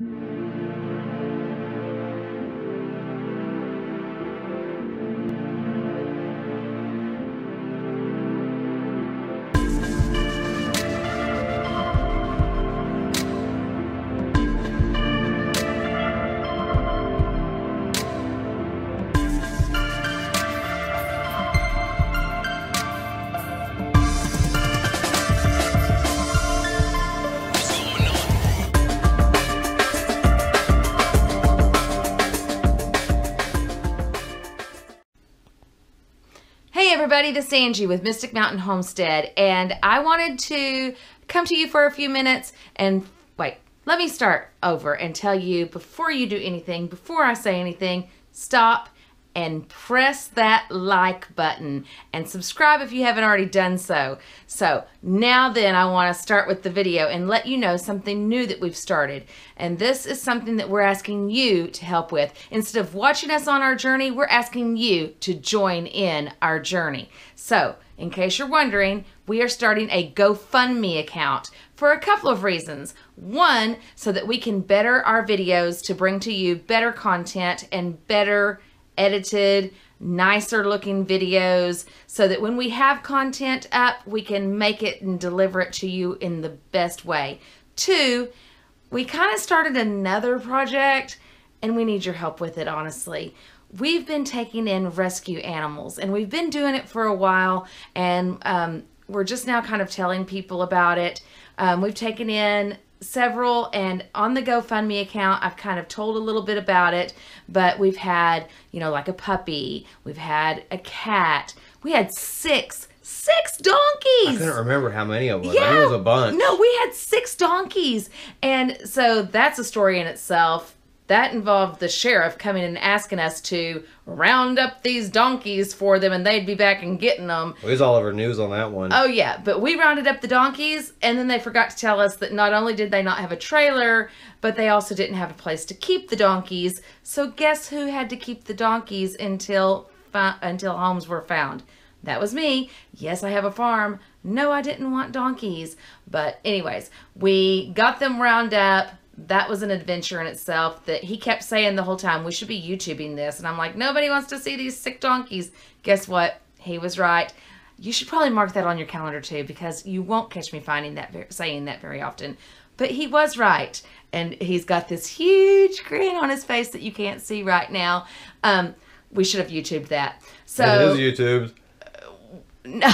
Hey everybody, this is Angie with Mystic Mountain Homestead, and I wanted to come to you for a few minutes and let me start over and tell you, before you do anything, before I say anything, stop and press that like button and subscribe if you haven't already done so. So now then, I want to start with the video and let you know something new that we've started. And this is something that we're asking you to help with. Instead of watching us on our journey, we're asking you to join in our journey. So in case you're wondering, we are starting a GoFundMe account for a couple of reasons. One, so that we can better our videos to bring to you better content and better edited, nicer looking videos, so that when we have content up, we can make it and deliver it to you in the best way. Two, we kind of started another project and we need your help with it, honestly. We've been taking in rescue animals and we've been doing it for a while, and we're just now kind of telling people about it. We've taken in several, and on the GoFundMe account I've kind of told a little bit about it, but we've had, you know, like a puppy, we've had a cat, we had six donkeys. I couldn't remember how many of them. Yeah, I knew it was a bunch. No, we had 6 donkeys, and so that's a story in itself. That involved the sheriff coming and asking us to round up these donkeys for them, and they'd be back and getting them. It was all over news on that one. Oh yeah, but we rounded up the donkeys, and then they forgot to tell us that not only did they not have a trailer, but they also didn't have a place to keep the donkeys. So guess who had to keep the donkeys until homes were found? That was me. Yes, I have a farm. No, I didn't want donkeys. But anyways, we got them round up. That was an adventure in itself that he kept saying the whole time, we should be YouTubing this. And I'm like, nobody wants to see these sick donkeys. Guess what? He was right. You should probably mark that on your calendar too, because you won't catch me saying that very often. But he was right. And he's got this huge grin on his face that you can't see right now. We should have YouTubed that. So it is YouTubed. No.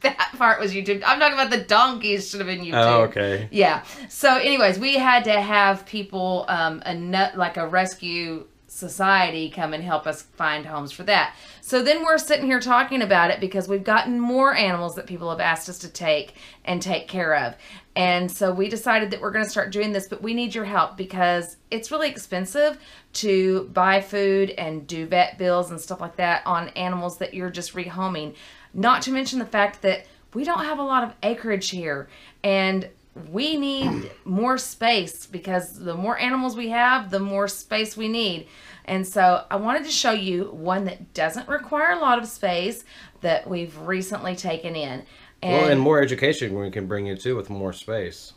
That part was YouTube. I'm talking about the donkeys should have been YouTube. Oh, okay. Yeah. So anyways, we had to have people, like a rescue society, come and help us find homes for that. So then we're sitting here talking about it because we've gotten more animals that people have asked us to take and take care of. And so we decided that we're going to start doing this, but we need your help because it's really expensive to buy food and do vet bills and stuff like that on animals that you're just rehoming. Not to mention the fact that we don't have a lot of acreage here, and we need more space because the more animals we have, the more space we need. And so I wanted to show you one that doesn't require a lot of space that we've recently taken in. And more education we can bring you too with more space.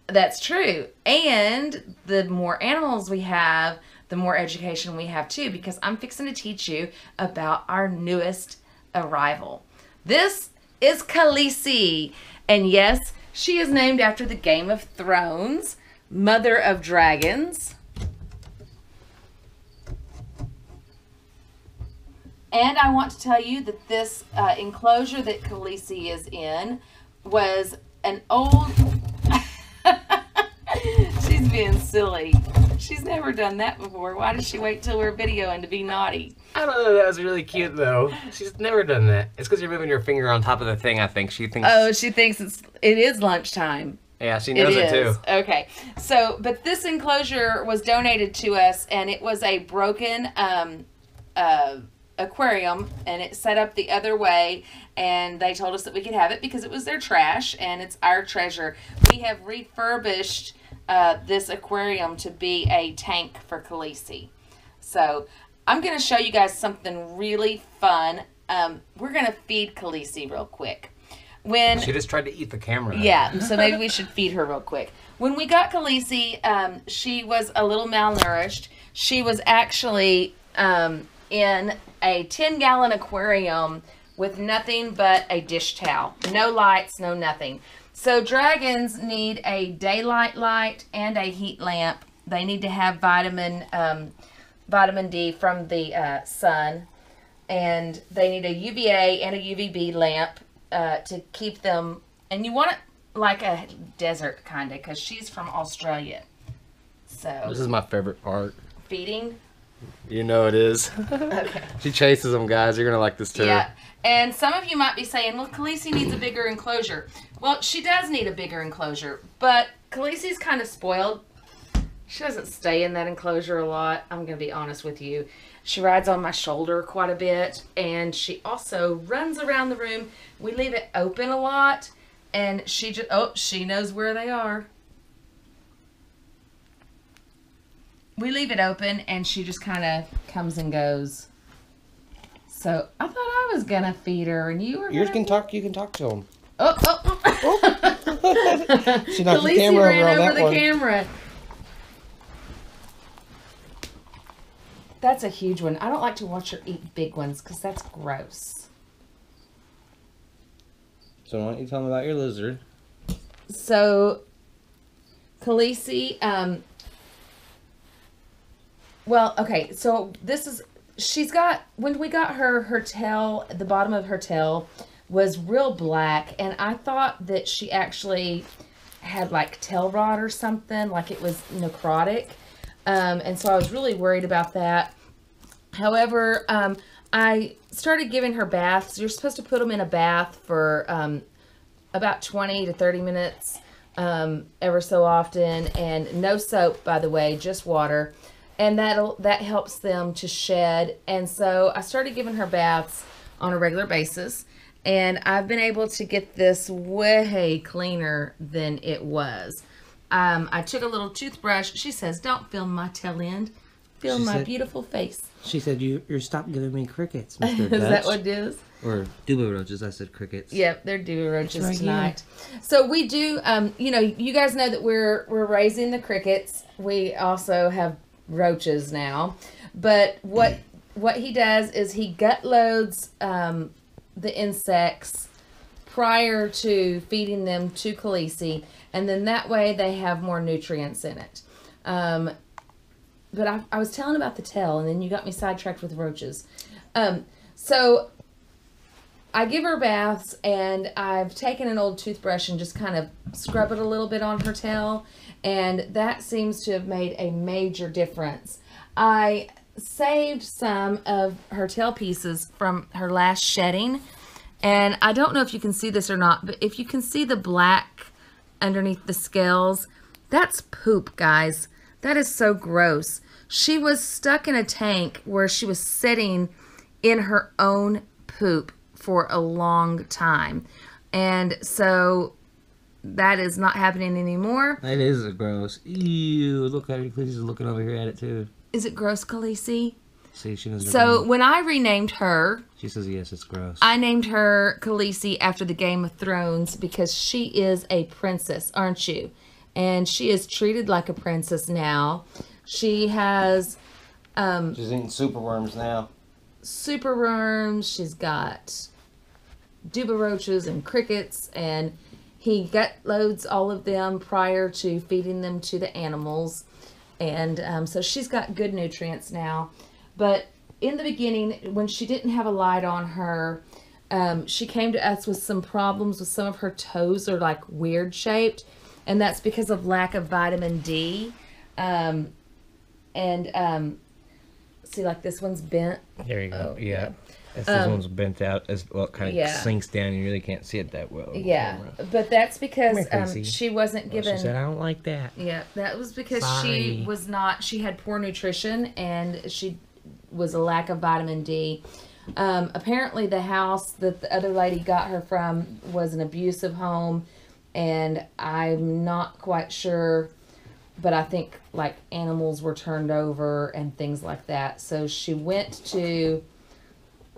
That's true. And the more animals we have, the more education we have too, because I'm fixing to teach you about our newest arrival. This is Khaleesi, and yes, she is named after the Game of Thrones, Mother of Dragons. And I want to tell you that this enclosure that Khaleesi is in was an old... She's being silly. She's never done that before. Why does she wait till we're videoing to be naughty? I don't know. That was really cute, though. She's never done that. It's because you're moving your finger on top of the thing, I think. She thinks... Oh, she thinks it is lunchtime. Yeah, she knows it too. Okay. So, but this enclosure was donated to us, and it was a broken aquarium, and it's set up the other way, and they told us that we could have it because it was their trash, and it's our treasure. We have refurbished this aquarium to be a tank for Khaleesi. So I'm going to show you guys something really fun. We're going to feed Khaleesi real quick. She just tried to eat the camera. Yeah, so maybe we should feed her real quick. when we got Khaleesi, she was a little malnourished. She was actually in a 10-gallon aquarium with nothing but a dish towel. No lights, no nothing. So dragons need a daylight light and a heat lamp. They need to have vitamin D from the sun. And they need a UVA and a UVB lamp to keep them. And you want it like a desert kind of, because she's from Australia. So This is my favorite part. feeding. You know it is. Okay. She chases them, guys. You're gonna like this too. Yeah. And some of you might be saying, well, Khaleesi needs a bigger enclosure. Well, she does need a bigger enclosure, but Khaleesi's kind of spoiled. She doesn't stay in that enclosure a lot. I'm going to be honest with you. She rides on my shoulder quite a bit, and she also runs around the room. We leave it open a lot, and she just, she knows where they are. We leave it open, and she just kind of comes and goes. So I thought I was going to feed her, and you were You going can talk to them. Oh. She knocked the Khaleesi camera ran over on over that the one. camera. That's a huge one. I don't like to watch her eat big ones because that's gross. So why don't you tell them about your lizard? So, Khaleesi, well, okay, so this is, when we got her tail, the bottom of her tail was real black, and I thought that she actually had like tail rot or something, like it was necrotic. And so I was really worried about that. However, I started giving her baths. You're supposed to put them in a bath for about 20 to 30 minutes ever so often. And no soap, by the way, just water. And that helps them to shed. And so I started giving her baths on a regular basis. And I've been able to get this way cleaner than it was. I took a little toothbrush. She says, don't film my tail end. Film my beautiful face. She said, you're stop giving me crickets, Mr. Is that what it is? Or duba roaches, I said crickets. Yep, they're due roaches right tonight. So we do, you guys know that we're raising the crickets. We also have roaches now. But what he does is he gut loads the insects prior to feeding them to Khaleesi, and then that way they have more nutrients in it. But I was telling about the tail, and then you got me sidetracked with roaches. So I give her baths, and I've taken an old toothbrush and just kind of scrub it a little bit on her tail, and that seems to have made a major difference. I saved some of her tail pieces from her last shedding, and I don't know if you can see this or not, but if you can see the black underneath the scales, that's poop, guys. That is so gross. She was stuck in a tank where she was sitting in her own poop for a long time. And so that is not happening anymore. That is gross. Ew, look at her. Khaleesi's looking over here at it too. Is it gross, Khaleesi? See, she knows. So when I renamed her, she says yes, it's gross. I named her Khaleesi after the Game of Thrones because she is a princess, aren't you? And she is treated like a princess now. She has She's eating super worms now. super worms. She's got duba roaches and crickets, and he gut loads all of them prior to feeding them to the animals. And so she's got good nutrients now. But in the beginning, when she didn't have a light on her, she came to us with some problems with some of her toes are like weird shaped. And that's because of lack of vitamin D. See, like this one's bent. There you go. Oh, yeah. This one's bent out as well. It kind of yeah. sinks down. You really can't see it that well. Yeah, but that's because Come here, Khaleesi. she wasn't given. She said, I don't like that. Yeah, that was because Sorry. she was not. She had poor nutrition, and she was a lack of vitamin D. Apparently, the house that the other lady got her from was an abusive home, and I'm not quite sure, but I think like animals were turned over and things like that. So she went to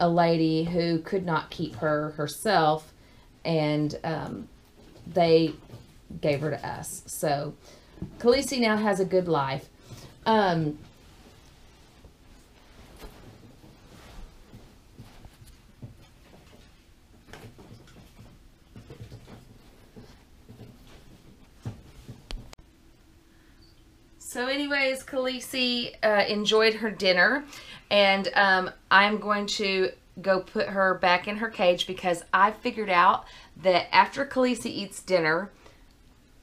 a lady who could not keep her herself, and they gave her to us. So Khaleesi now has a good life. So anyways, Khaleesi enjoyed her dinner, and I'm going to go put her back in her cage because I figured out that after Khaleesi eats dinner,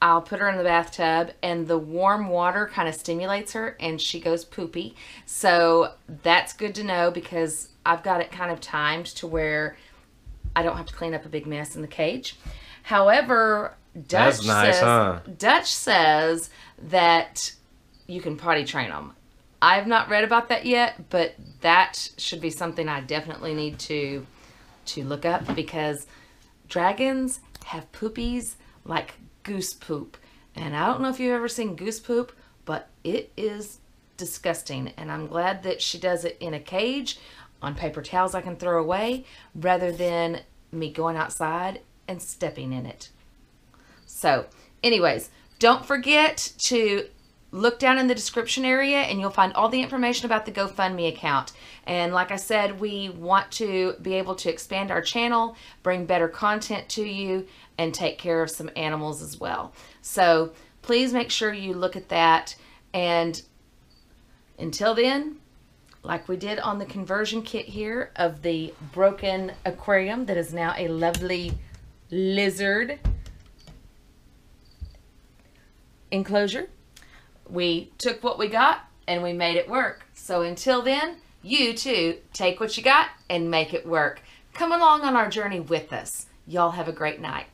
I'll put her in the bathtub and the warm water kind of stimulates her and she goes poopy. So that's good to know because I've got it kind of timed to where I don't have to clean up a big mess in the cage. However, Dutch says that you can potty train them. I've not read about that yet, but that should be something I definitely need to look up because dragons have poopies like goose poop. And I don't know if you've ever seen goose poop, but it is disgusting. And I'm glad that she does it in a cage on paper towels I can throw away rather than me going outside and stepping in it. So anyways, don't forget to look down in the description area and you'll find all the information about the GoFundMe account. And like I said, we want to be able to expand our channel, bring better content to you, and take care of some animals as well. So please make sure you look at that. And until then, like we did on the conversion kit here of the broken aquarium that is now a lovely lizard enclosure, we took what we got and we made it work. So until then, you too, take what you got and make it work. Come along on our journey with us. Y'all have a great night.